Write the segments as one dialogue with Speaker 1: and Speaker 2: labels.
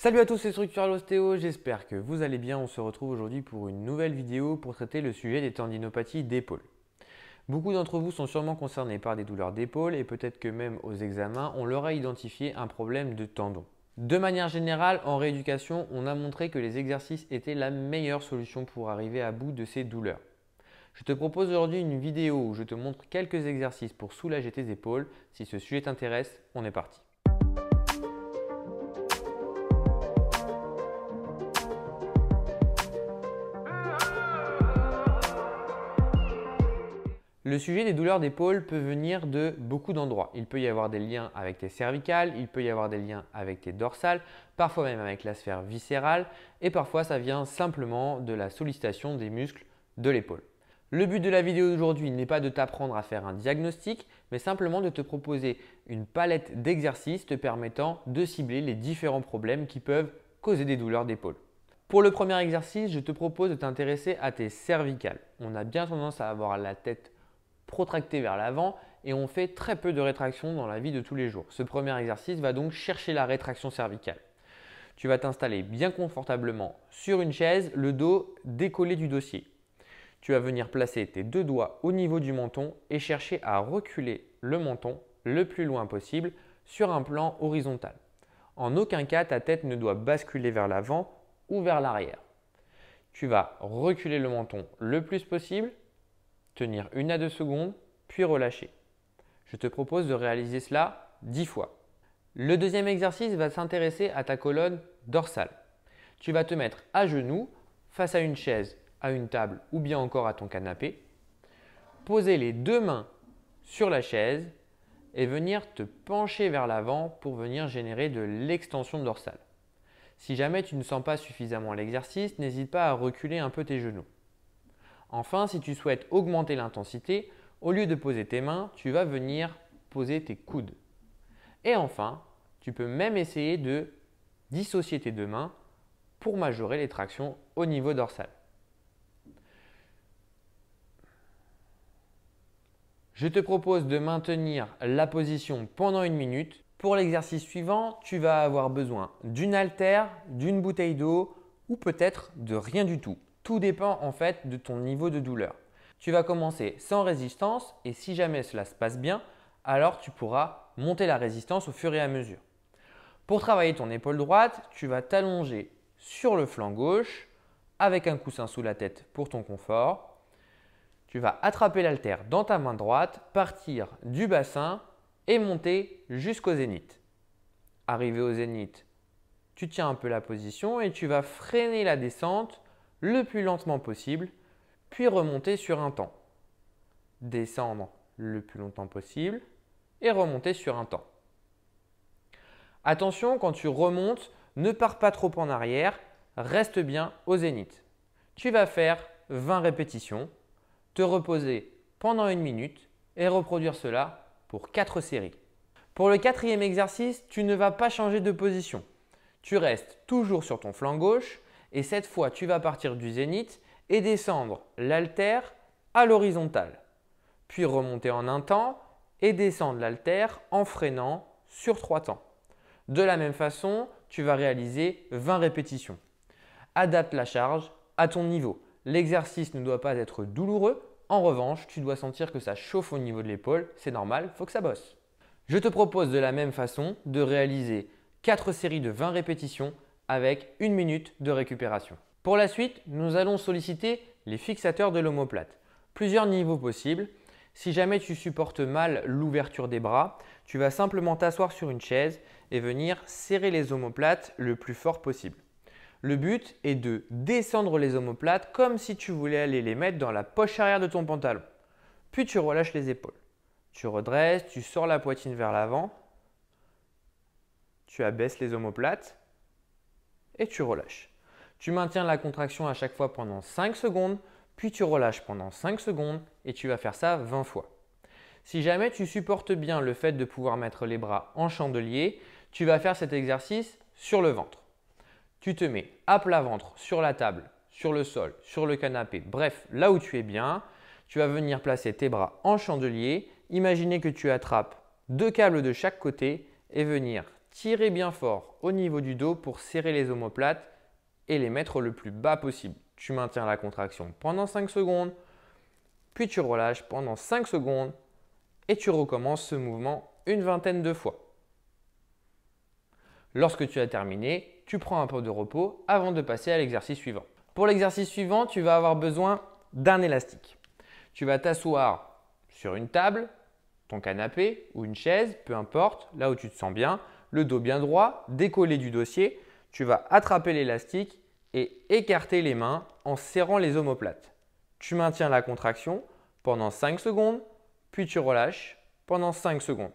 Speaker 1: Salut à tous, c'est Structural Ostéo, j'espère que vous allez bien. On se retrouve aujourd'hui pour une nouvelle vidéo pour traiter le sujet des tendinopathies d'épaule. Beaucoup d'entre vous sont sûrement concernés par des douleurs d'épaule et peut-être que même aux examens, on leur a identifié un problème de tendon. De manière générale, en rééducation, on a montré que les exercices étaient la meilleure solution pour arriver à bout de ces douleurs. Je te propose aujourd'hui une vidéo où je te montre quelques exercices pour soulager tes épaules. Si ce sujet t'intéresse, on est parti. Le sujet des douleurs d'épaule peut venir de beaucoup d'endroits. Il peut y avoir des liens avec tes cervicales, il peut y avoir des liens avec tes dorsales, parfois même avec la sphère viscérale et parfois ça vient simplement de la sollicitation des muscles de l'épaule. Le but de la vidéo d'aujourd'hui n'est pas de t'apprendre à faire un diagnostic, mais simplement de te proposer une palette d'exercices te permettant de cibler les différents problèmes qui peuvent causer des douleurs d'épaule. Pour le premier exercice, je te propose de t'intéresser à tes cervicales. On a bien tendance à avoir la tête protracté vers l'avant et on fait très peu de rétraction dans la vie de tous les jours. Ce premier exercice va donc chercher la rétraction cervicale. Tu vas t'installer bien confortablement sur une chaise, le dos décollé du dossier. Tu vas venir placer tes deux doigts au niveau du menton et chercher à reculer le menton le plus loin possible sur un plan horizontal. En aucun cas, ta tête ne doit basculer vers l'avant ou vers l'arrière. Tu vas reculer le menton le plus possible, tenir 1 à 2 secondes, puis relâcher. Je te propose de réaliser cela 10 fois. Le deuxième exercice va s'intéresser à ta colonne dorsale. Tu vas te mettre à genoux face à une chaise, à une table ou bien encore à ton canapé. Poser les deux mains sur la chaise et venir te pencher vers l'avant pour venir générer de l'extension dorsale. Si jamais tu ne sens pas suffisamment l'exercice, n'hésite pas à reculer un peu tes genoux. Enfin, si tu souhaites augmenter l'intensité, au lieu de poser tes mains, tu vas venir poser tes coudes. Et enfin, tu peux même essayer de dissocier tes deux mains pour majorer les tractions au niveau dorsal. Je te propose de maintenir la position pendant 1 minute. Pour l'exercice suivant, tu vas avoir besoin d'une haltère, d'une bouteille d'eau ou peut-être de rien du tout. Tout dépend en fait de ton niveau de douleur. Tu vas commencer sans résistance et si jamais cela se passe bien, alors tu pourras monter la résistance au fur et à mesure. Pour travailler ton épaule droite, tu vas t'allonger sur le flanc gauche avec un coussin sous la tête pour ton confort. Tu vas attraper l'haltère dans ta main droite, partir du bassin et monter jusqu'au zénith. Arrivé au zénith, tu tiens un peu la position et tu vas freiner la descente le plus lentement possible, puis remonter sur un temps. Descendre le plus longtemps possible et remonter sur un temps. Attention, quand tu remontes, ne pars pas trop en arrière, reste bien au zénith. Tu vas faire 20 répétitions, te reposer pendant 1 minute et reproduire cela pour 4 séries. Pour le quatrième exercice, tu ne vas pas changer de position. Tu restes toujours sur ton flanc gauche et cette fois, tu vas partir du zénith et descendre l'haltère à l'horizontale. Puis remonter en un temps et descendre l'haltère en freinant sur 3 temps. De la même façon, tu vas réaliser 20 répétitions. Adapte la charge à ton niveau. L'exercice ne doit pas être douloureux. En revanche, tu dois sentir que ça chauffe au niveau de l'épaule. C'est normal, il faut que ça bosse. Je te propose de la même façon de réaliser 4 séries de 20 répétitions avec 1 minute de récupération. Pour la suite, nous allons solliciter les fixateurs de l'omoplate. Plusieurs niveaux possibles. Si jamais tu supportes mal l'ouverture des bras, tu vas simplement t'asseoir sur une chaise et venir serrer les omoplates le plus fort possible. Le but est de descendre les omoplates comme si tu voulais aller les mettre dans la poche arrière de ton pantalon. Puis tu relâches les épaules. Tu redresses, tu sors la poitrine vers l'avant, tu abaisses les omoplates et tu relâches. Tu maintiens la contraction à chaque fois pendant 5 secondes, puis tu relâches pendant 5 secondes et tu vas faire ça 20 fois. Si jamais tu supportes bien le fait de pouvoir mettre les bras en chandelier, tu vas faire cet exercice sur le ventre. Tu te mets à plat ventre sur la table, sur le sol, sur le canapé, bref, là où tu es bien. Tu vas venir placer tes bras en chandelier. Imaginez que tu attrapes 2 câbles de chaque côté et venir tirer bien fort au niveau du dos pour serrer les omoplates et les mettre le plus bas possible. Tu maintiens la contraction pendant 5 secondes, puis tu relâches pendant 5 secondes et tu recommences ce mouvement une vingtaine de fois. Lorsque tu as terminé, tu prends un peu de repos avant de passer à l'exercice suivant. Pour l'exercice suivant, tu vas avoir besoin d'un élastique. Tu vas t'asseoir sur une table, ton canapé ou une chaise, peu importe, là où tu te sens bien, le dos bien droit, décollé du dossier. Tu vas attraper l'élastique et écarter les mains en serrant les omoplates. Tu maintiens la contraction pendant 5 secondes, puis tu relâches pendant 5 secondes.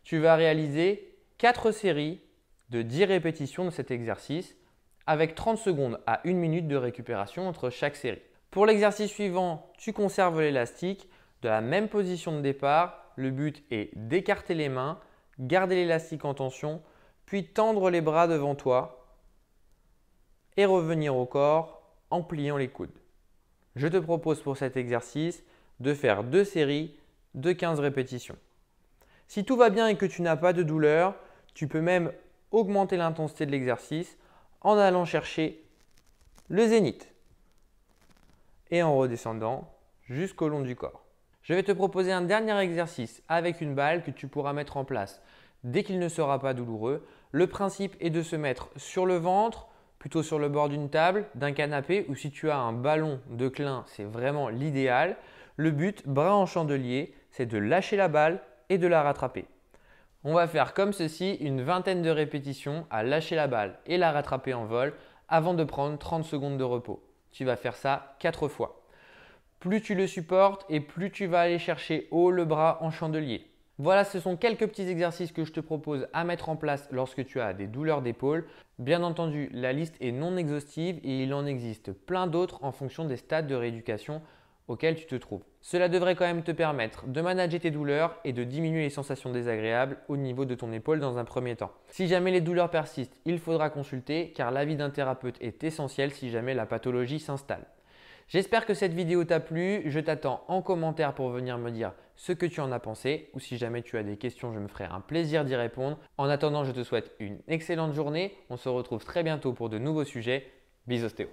Speaker 1: Tu vas réaliser 4 séries de 10 répétitions de cet exercice avec 30 secondes à 1 minute de récupération entre chaque série. Pour l'exercice suivant, tu conserves l'élastique de la même position de départ. Le but est d'écarter les mains, garder l'élastique en tension, puis tendre les bras devant toi et revenir au corps en pliant les coudes. Je te propose pour cet exercice de faire 2 séries de 15 répétitions. Si tout va bien et que tu n'as pas de douleur, tu peux même augmenter l'intensité de l'exercice en allant chercher le zénith et en redescendant jusqu'au long du corps. Je vais te proposer un dernier exercice avec une balle que tu pourras mettre en place dès qu'il ne sera pas douloureux. Le principe est de se mettre sur le ventre, plutôt sur le bord d'une table, d'un canapé ou si tu as un ballon de clin, c'est vraiment l'idéal. Le but, bras en chandelier, c'est de lâcher la balle et de la rattraper. On va faire comme ceci une vingtaine de répétitions à lâcher la balle et la rattraper en vol avant de prendre 30 secondes de repos. Tu vas faire ça 4 fois. Plus tu le supportes et plus tu vas aller chercher haut le bras en chandelier. Voilà, ce sont quelques petits exercices que je te propose à mettre en place lorsque tu as des douleurs d'épaule. Bien entendu, la liste est non exhaustive et il en existe plein d'autres en fonction des stades de rééducation auquel tu te trouves. Cela devrait quand même te permettre de manager tes douleurs et de diminuer les sensations désagréables au niveau de ton épaule dans un premier temps. Si jamais les douleurs persistent, il faudra consulter car l'avis d'un thérapeute est essentiel si jamais la pathologie s'installe. J'espère que cette vidéo t'a plu. Je t'attends en commentaire pour venir me dire ce que tu en as pensé ou si jamais tu as des questions, je me ferai un plaisir d'y répondre. En attendant, je te souhaite une excellente journée. On se retrouve très bientôt pour de nouveaux sujets. Bisous Théo.